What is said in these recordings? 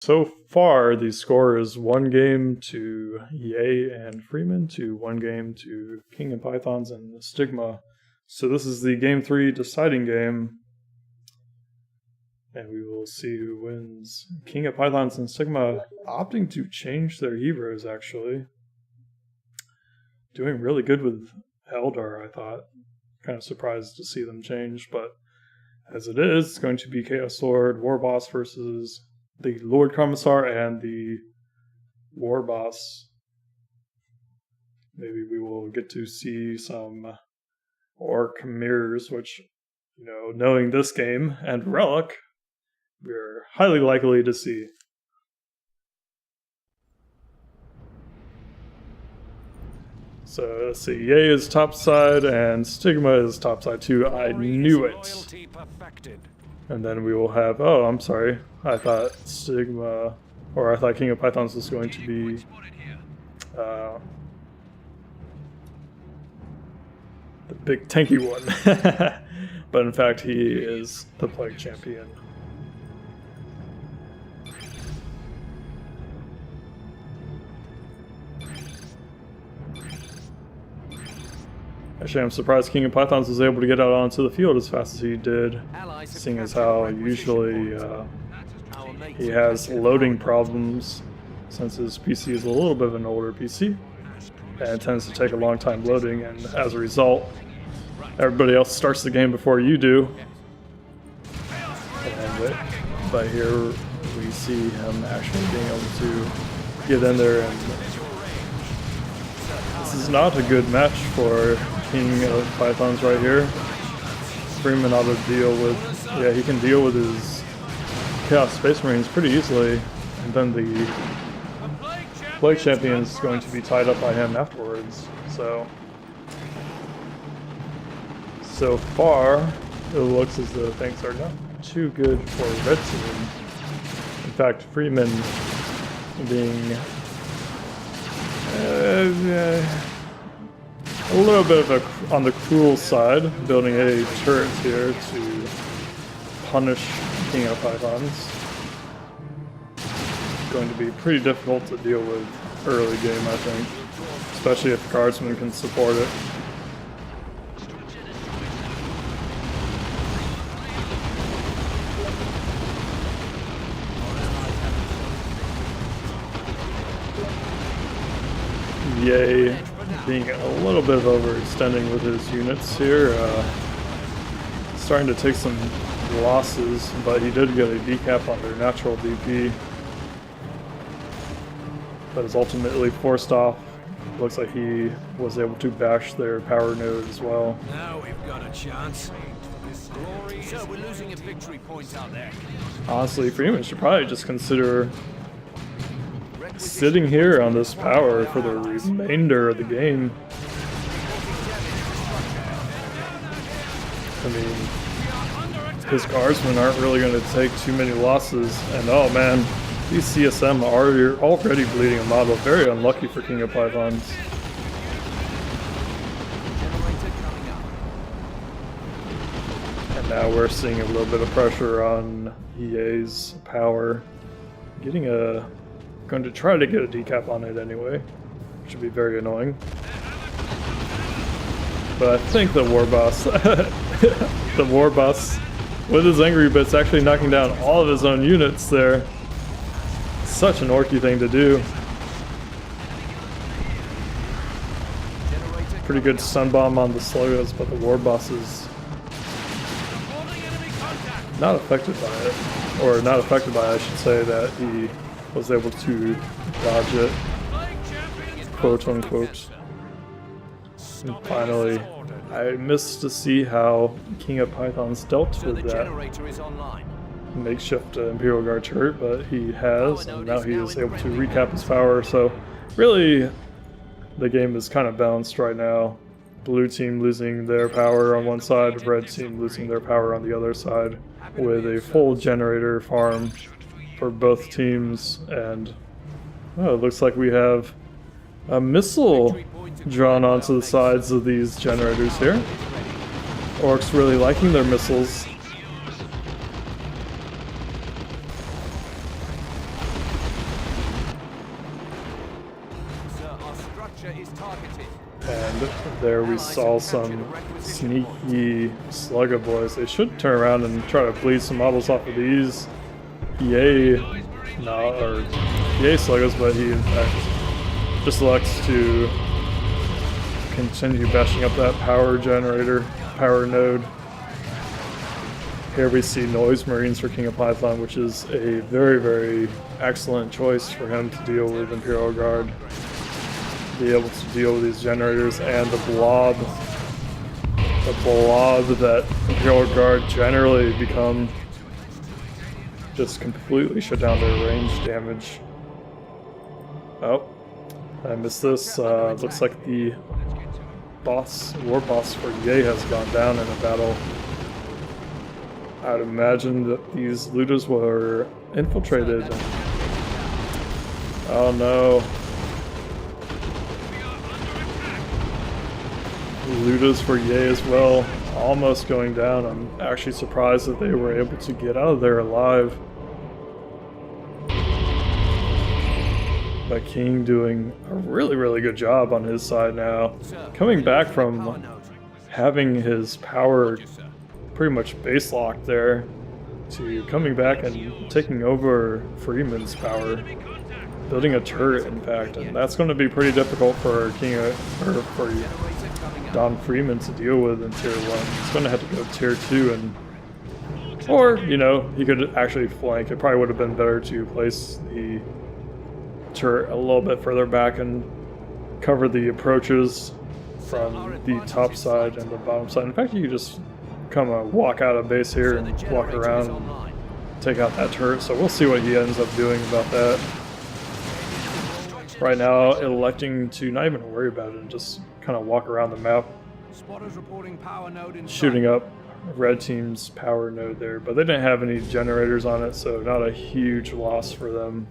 So far, the score is 1 game to Yaay and Freeman to 1 game to King of Pythons and Stigma. So this is the game 3 deciding game. And we will see who wins. King of Pythons and Stigma opting to change their heroes, actually. Doing really good with Eldar, I thought. Kind of surprised to see them change, but as it is, it's going to be Chaos Lord, War Boss versus the Lord Commissar and the War Boss. Maybe we will get to see some Orc mirrors, which, knowing this game and Relic, we're highly likely to see. So let's see, Yaay is topside and Stigma is topside too. I knew it. And then we will have, oh, I'm sorry. I thought Stigma, or I thought King of Pythons was going to be the big tanky one. But in fact, he is the Plague Champion. Actually, I'm surprised King of Pythons was able to get out onto the field as fast as he did, seeing as how usually he has loading problems, since his PC is a little bit of an older PC, and it tends to take a long time loading, and as a result, everybody else starts the game before you do. But here we see him actually being able to get in there, and this is not a good match for King of Pythons right here. Freeman ought to deal with, yeah, he can deal with his Chaos Space Marines pretty easily, and then the Plague Champion is going to be tied up by him afterwards. So far, it looks as though things are not too good for Red Team. In fact, Freeman being a little bit of on the cruel side, building a turret here to punish King of Pythons. It's going to be pretty difficult to deal with early game, I think, especially if the Guardsman can support it. Yaay being a little bit of overextending with his units here, starting to take some losses, but he did get a decap on their natural DP, but is ultimately forced off. Looks like he was able to bash their power node as well. Now we've got a chance. So we're losing a victory point out there. Honestly, Freeman should probably just consider sitting here on this power for the remainder of the game. I mean, his Guardsmen aren't really going to take too many losses, and oh man, these CSM are already bleeding a model. Very unlucky for King of Pythons. And now we're seeing a little bit of pressure on Yaay's power. Going to try to get a decap on it anyway, which would be very annoying. But I think the War Boss, the War Boss with his Angry Bits actually knocking down all of his own units there. Such an orky thing to do. Pretty good stun bomb on the Sluggas, but the War Boss is not affected by it. Or not affected by it, I should say, that he was able to dodge it, quote unquote. And finally, I missed to see how King of Pythons dealt with that makeshift Imperial Guard turret, but he has, and now he is able to recap his power. So really, the game is kind of balanced right now. Blue team losing their power on one side, red team losing their power on the other side, with a full generator farm for both teams. And oh, it looks like we have a missile drawn onto the sides of these generators here. Orcs really liking their missiles. There we saw some sneaky Slugger boys. They should turn around and try to bleed some models off of these Yaay Sluggers, but he in fact just elects to continue bashing up that power node. Here we see Noise Marines for King of Python, which is a very, very excellent choice for him to deal with Imperial Guard. Be able to deal with these generators and the blob that Imperial Guard generally become just completely shut down their range damage. Oh, I missed this. Looks like the war boss for Yaay has gone down in a battle. I'd imagine that these looters were infiltrated. Oh no. Looters for Yaay as well, almost going down. I'm actually surprised that they were able to get out of there alive. But King doing a really, really good job on his side now. Coming back from having his power pretty much base locked there to coming back and taking over Freeman's power. Building a turret, in fact, and that's going to be pretty difficult for for Don Freeman to deal with in Tier 1. He's going to have to go Tier 2, or, you know, he could actually flank. It probably would have been better to place the turret a little bit further back and cover the approaches from the top side and the bottom side. In fact, you could just come walk out of base here and walk around and take out that turret, so we'll see what he ends up doing about that. Right now, electing to not even worry about it and just kind of walk around the map, shooting up red team's power node there, but they didn't have any generators on it, so not a huge loss for them.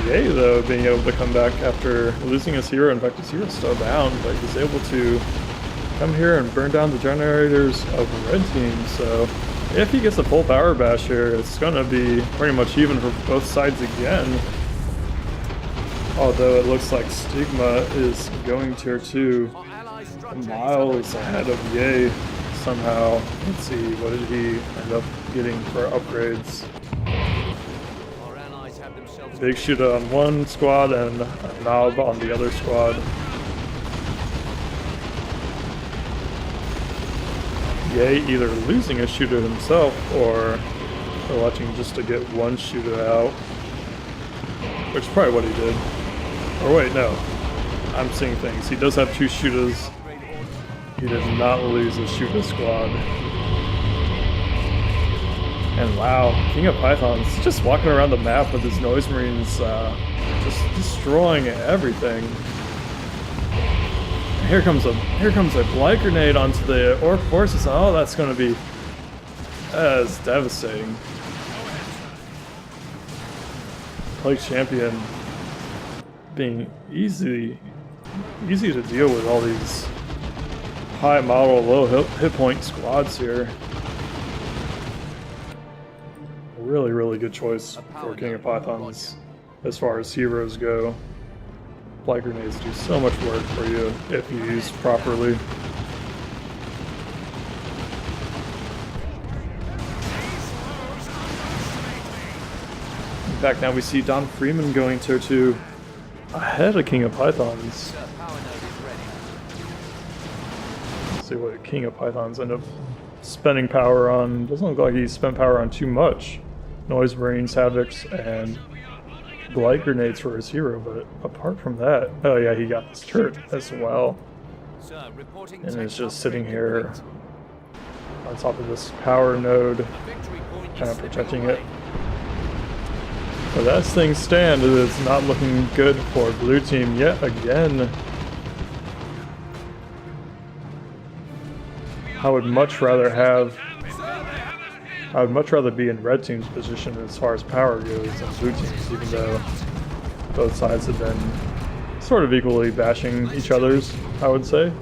Yaay, though, being able to come back after losing his hero. In fact, his hero's still down, but he's able to come here and burn down the generators of the red team, so if he gets a full power bash here, it's going to be pretty much even for both sides again. Although it looks like Stigma is going Tier 2 miles ahead of Yaay somehow. Let's see, what did he end up getting for upgrades? Big shooter on one squad and a knob on the other squad. Yaay either losing a shooter himself or electing just to get one shooter out, which is probably what he did. Or wait, no. I'm seeing things. He does have two shooters. He did not lose a shooter squad. And wow, King of Python's just walking around the map with his Noise Marines just destroying everything. Here comes a blight grenade onto the Orc forces. Oh, that's gonna be devastating. Plague Champion being easy to deal with all these high model, low hit point squads here. Really, really good choice for King of Pythons as far as heroes go. Blight grenades do so much work for you if you use properly. In fact, now we see Don Freeman going Tier 2 ahead of King of Pythons. Let's see what King of Pythons end up spending power on. Doesn't look like he spent power on too much. Noise Marines, Havocs, and Blight grenades for his hero, but apart from that, oh yeah, he got this turret as well. And it's just sitting here on top of this power node, kind of protecting it. But as things stand, it is not looking good for blue team yet again. I would much rather be in red team's position as far as power goes than blue team's, even though both sides have been sort of equally bashing each other's, I would say.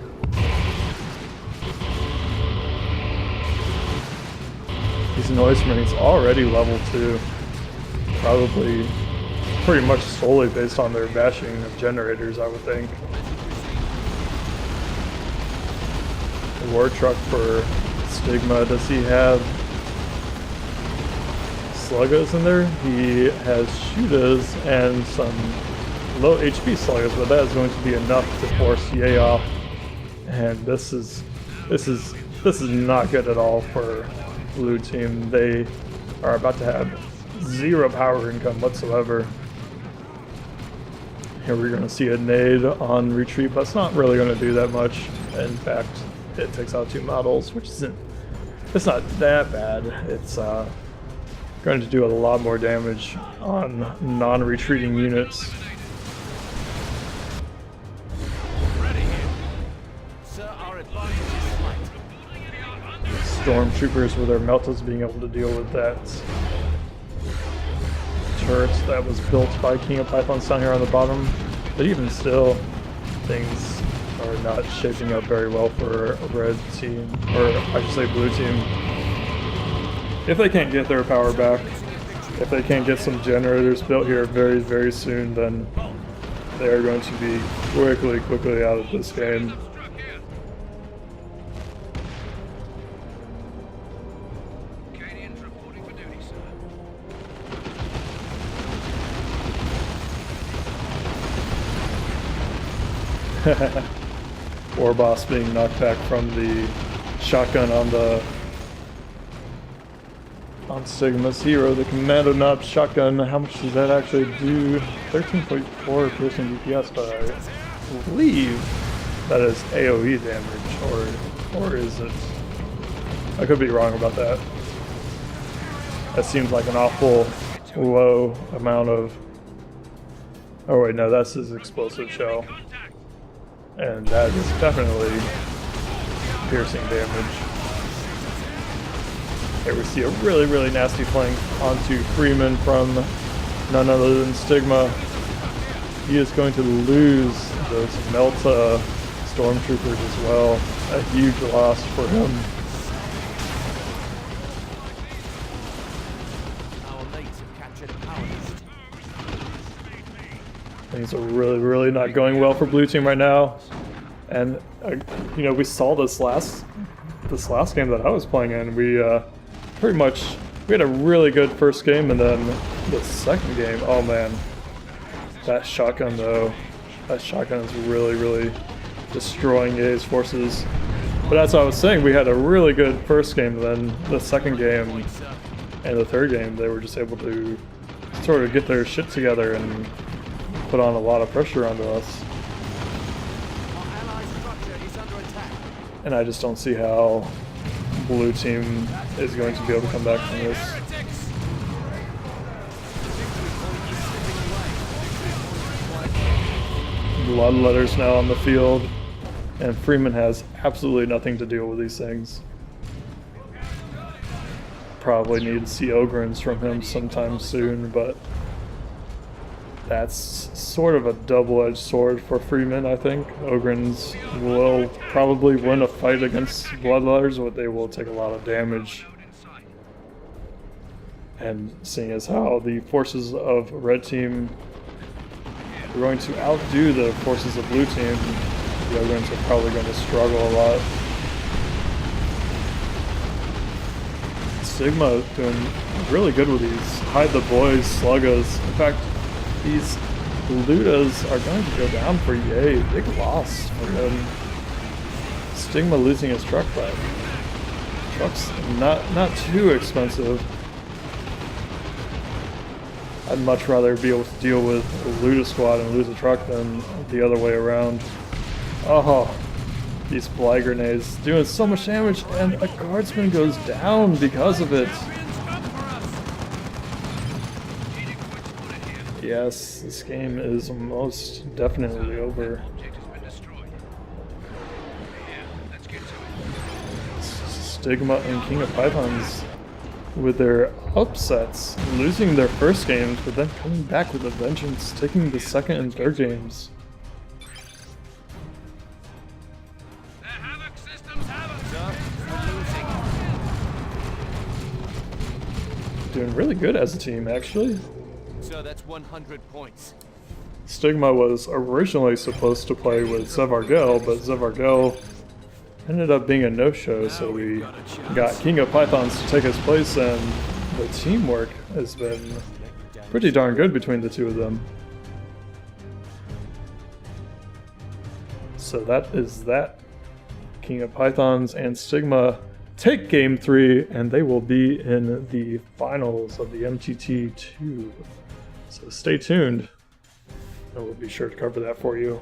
These Noise Marines already level 2. Probably pretty much solely based on their bashing of generators, I would think. war truck for Stigma. Does he have sluggas in there? He has shooters and some low HP sluggas, but that is going to be enough to force Yaay off. And this is not good at all for blue team. They are about to have zero power income whatsoever. Here we're going to see a nade on retreat, but it's not really going to do that much. In fact, it takes out 2 models, which isn't, it's not that bad. It's going to do a lot more damage on non-retreating units. Stormtroopers with their meltas being able to deal with that turret that was built by King of Pythons down here on the bottom, but even still, things are not shaping up very well for red team, or I should say blue team. If they can't get their power back, if they can't get some generators built here very, very soon, then they are going to be quickly out of this game. War boss being knocked back from the shotgun on Stigma's hero. The commando knob shotgun, how much does that actually do? 13.4 piercing DPS, but I believe that is AoE damage, or is it? I could be wrong about that. That seems like an awful low amount of... Oh wait, no, that's his explosive shell. And that is definitely piercing damage. Here we see a really nasty flank onto Freeman from none other than Stigma. He is going to lose those Melta stormtroopers as well. A huge loss for him. Things are really not going well for blue team right now, and you know, we saw this last game that I was playing in. We we had a really good first game, and then the second game, oh man, that shotgun though, that shotgun is really destroying Yaay's forces. But that's what I was saying, we had a really good first game, and then the second game and the third game, they were just able to sort of get their shit together and put on a lot of pressure onto us. And I just don't see how blue team is going to be able to come back from this. Bloodletters now on the field, and Freeman has absolutely nothing to deal with these things. Probably need to see Ogrins from him sometime soon, but that's sort of a double-edged sword for Freeman, I think. Ogrins will probably win a fight against Bloodletters, but they will take a lot of damage. And seeing as how the forces of red team are going to outdo the forces of blue team, the Ogrins are probably going to struggle a lot. Stigma doing really good with these hide the boys sluggas. In fact, these Ludas are going to go down for Yaay. Big loss for him. Stigma losing his truck, but truck's not too expensive. I'd much rather be able to deal with a Luda squad and lose a truck than the other way around. Oh, these fly grenades doing so much damage, and a guardsman goes down because of it. Yes, this game is most definitely over. Stigma and King of Pythons with their upsets, losing their first games, but then coming back with a vengeance, taking the second and third games. Doing really good as a team, actually. So that's 100 points. Stigma was originally supposed to play with Zevargel, but Zevargel ended up being a no-show, so we got King of Pythons to take his place, and the teamwork has been pretty darn good between the two of them. So that is that. King of Pythons and Stigma take Game 3, and they will be in the finals of the MTT 2. So stay tuned, and we'll be sure to cover that for you.